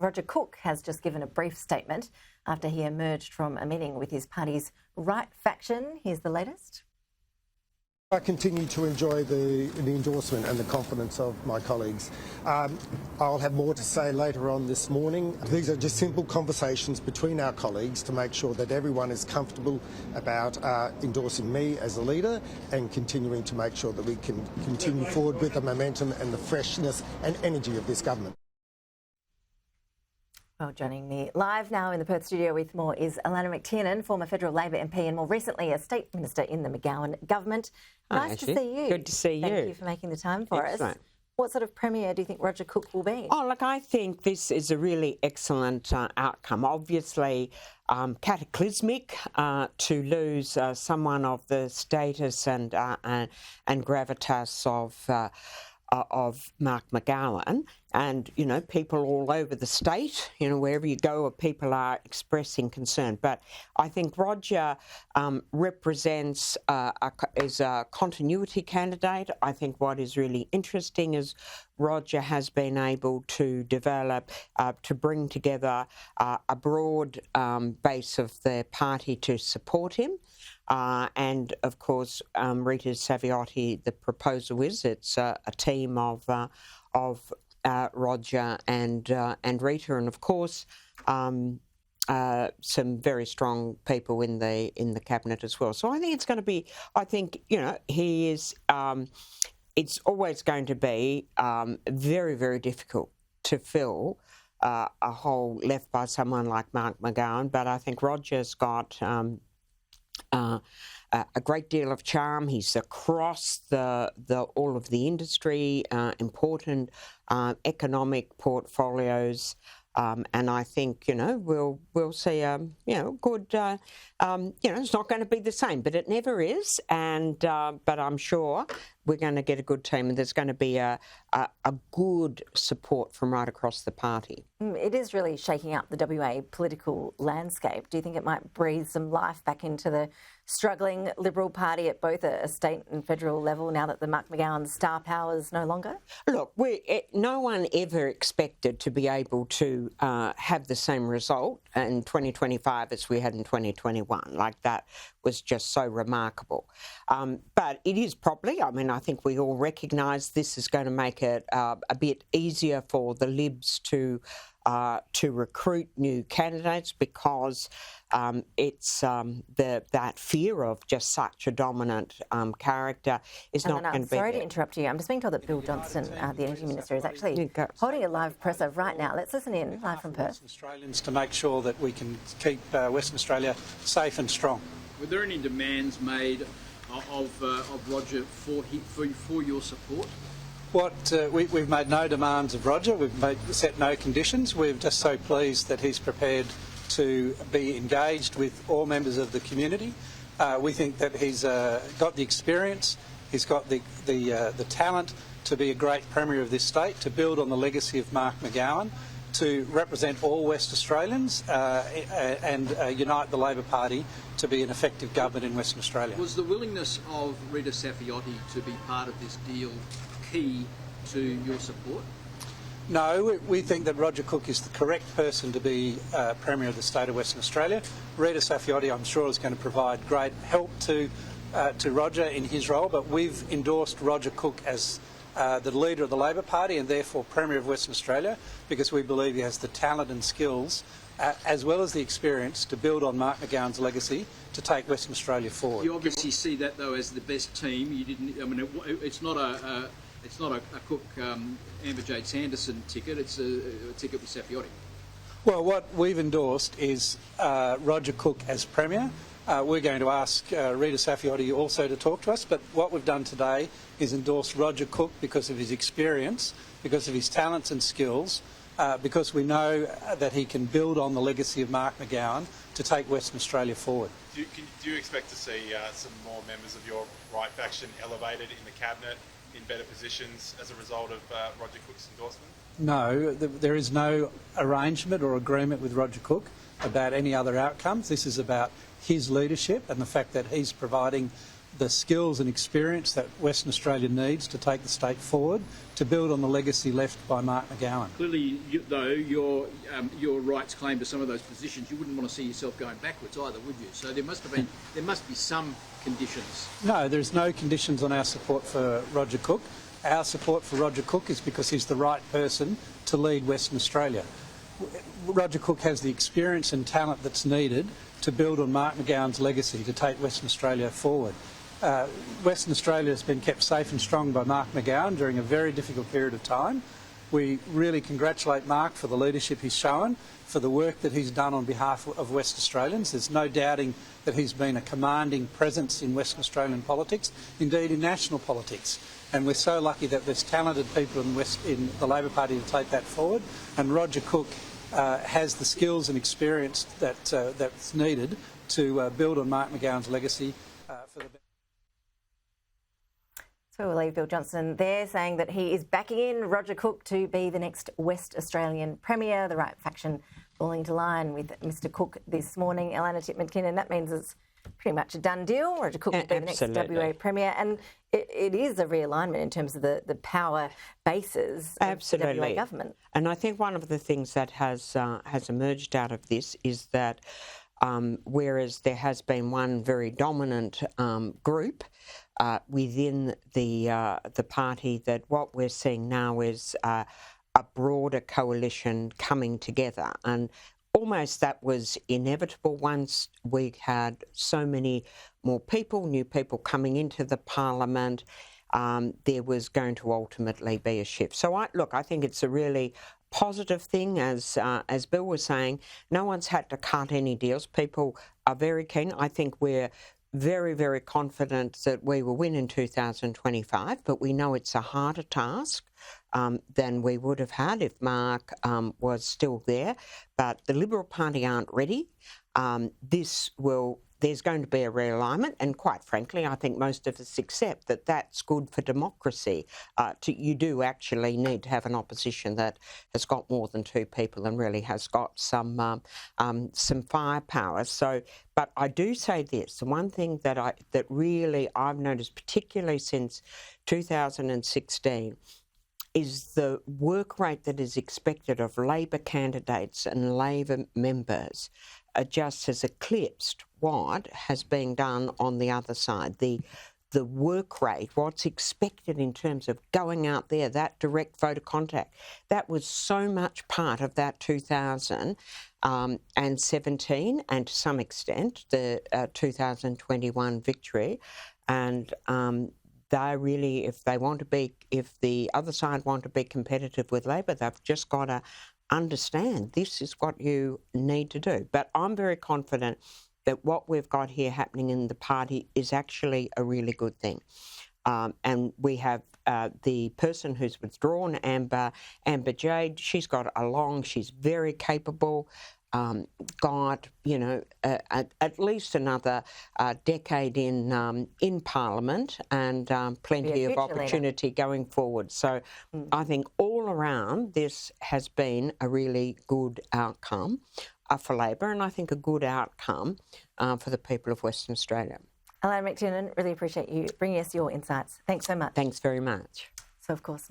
Roger Cook has just given a brief statement after he emerged from a meeting with his party's right faction. Here's the latest. I continue to enjoy the endorsement and the confidence of my colleagues. I'll have more to say later on this morning. These are just simple conversations between our colleagues to make sure that everyone is comfortable about endorsing me as a leader and continuing to make sure that we can continue forward with the momentum and the freshness and energy of this government. Well, joining me live now in the Perth studio with more is Alannah MacTiernan, former federal Labor MP and more recently a state minister in the McGowan government. Hi, nice to see you. Good to see you. Thank you for making the time for us. What sort of premier do you think Roger Cook will be? Oh, look, I think this is a really excellent outcome. Obviously, cataclysmic to lose someone of the status and gravitas of Mark McGowan, and people all over the state, wherever you go, people are expressing concern. But I think Roger represents is a continuity candidate. I think what is really interesting is Roger has been able to develop, to bring together a broad base of the party to support him. And of course, Rita Saviotti, the proposal is it's a team of Roger and Rita, and of course some very strong people in the cabinet as well. So I think it's going to be. I think he is. It's always going to be very, very difficult to fill a hole left by someone like Mark McGowan, but I think Roger's got a great deal of charm. He's across all of the industry, important economic portfolios, and I think we'll see good. It's not going to be the same, but it never is. And but I'm sure we're going to get a good team, and there's going to be a good support from right across the party. It is really shaking up the WA political landscape. Do you think it might breathe some life back into the struggling Liberal Party at both a state and federal level now that the Mark McGowan star power is no longer? Look, no one ever expected to be able to have the same result in 2025 as we had in 2021. Like, that was just so remarkable. But it is probably, I think we all recognise this is going to make it a bit easier for the Libs to recruit new candidates, because it's that fear of just such a dominant character is not going to be. Sorry to interrupt you. I'm just being told that Bill Johnston, the Energy Minister, is actually holding a live presser right now. Let's listen in live from Perth. Australians to make sure that we can keep Western Australia safe and strong. Were there any demands made of Roger for your support? We've made no demands of Roger. We've set no conditions. We're just so pleased that he's prepared to be engaged with all members of the community. We think that he's got the experience, he's got the talent to be a great Premier of this state, to build on the legacy of Mark McGowan, to represent all West Australians and unite the Labor Party to be an effective government in Western Australia. Was the willingness of Rita Saviotti to be part of this deal key to your support? No, we think that Roger Cook is the correct person to be Premier of the state of Western Australia. Rita Saviotti, I'm sure, is going to provide great help to Roger in his role, but we've endorsed Roger Cook as the leader of the Labor Party and therefore Premier of Western Australia, because we believe he has the talent and skills as well as the experience to build on Mark McGowan's legacy to take Western Australia forward. You obviously see that, though, as the best team. You didn't. It's not a Cook Amber Jade Sanderson ticket. It's a ticket with Saviotti. Well, what we've endorsed is Roger Cook as Premier. We're going to ask Rita Saviotti also to talk to us, but what we've done today is endorse Roger Cook because of his experience, because of his talents and skills, because we know that he can build on the legacy of Mark McGowan to take Western Australia forward. Do you expect to see some more members of your right faction elevated in the cabinet in better positions as a result of Roger Cook's endorsement? No, there is no arrangement or agreement with Roger Cook about any other outcomes. This is about his leadership and the fact that he's providing the skills and experience that Western Australia needs to take the state forward, to build on the legacy left by Mark McGowan. Clearly, though, your rights claim to some of those positions, you wouldn't want to see yourself going backwards either, would you? So there must be some conditions. No, there's no conditions on our support for Roger Cook. Our support for Roger Cook is because he's the right person to lead Western Australia. Roger Cook has the experience and talent that's needed to build on Mark McGowan's legacy to take Western Australia forward. Western Australia has been kept safe and strong by Mark McGowan during a very difficult period of time. We really congratulate Mark for the leadership he's shown, for the work that he's done on behalf of West Australians. There's no doubting that he's been a commanding presence in Western Australian politics, indeed in national politics. And we're so lucky that there's talented people in the Labor Party to take that forward. And Roger Cook has the skills and experience that's needed to build on Mark McGowan's legacy for the. So we'll leave Bill Johnson there saying that he is backing in Roger Cook to be the next West Australian Premier. The right faction falling into line with Mr Cook this morning. Alannah MacTiernan, that means it's pretty much a done deal. Roger Cook will be the next WA Premier. And it is a realignment in terms of the power bases of the WA government. And I think one of the things that has emerged out of this is that whereas there has been one very dominant group within the party, that what we're seeing now is a broader coalition coming together. And almost that was inevitable once we had so many more people, new people coming into the parliament. There was going to ultimately be a shift. So I think it's a really positive thing, as Bill was saying. No one's had to cut any deals. People are very keen. I think we're very, very confident that we will win in 2025, but we know it's a harder task than we would have had if Mark was still there. But the Liberal Party aren't ready. There's going to be a realignment, and quite frankly, I think most of us accept that that's good for democracy. You do actually need to have an opposition that has got more than two people and really has got some firepower. So, but I do say this: the one thing that really I've noticed, particularly since 2016, is the work rate that is expected of Labor candidates and Labor members just has eclipsed what has been done on the other side. The work rate, what's expected in terms of going out there, that direct voter contact, that was so much part of that 2017 and to some extent the 2021 victory. And they really, if the other side want to be competitive with Labor, they've just got to understand this is what you need to do. But I'm very confident that what we've got here happening in the party is actually a really good thing. And we have the person who's withdrawn, Amber Jade. She's very capable. Got at least another decade in Parliament and plenty of opportunity going forward. So I think all around this has been a really good outcome for Labor, and I think a good outcome for the people of Western Australia. Alannah MacTiernan, really appreciate you bringing us your insights. Thanks so much. Thanks very much. So, of course,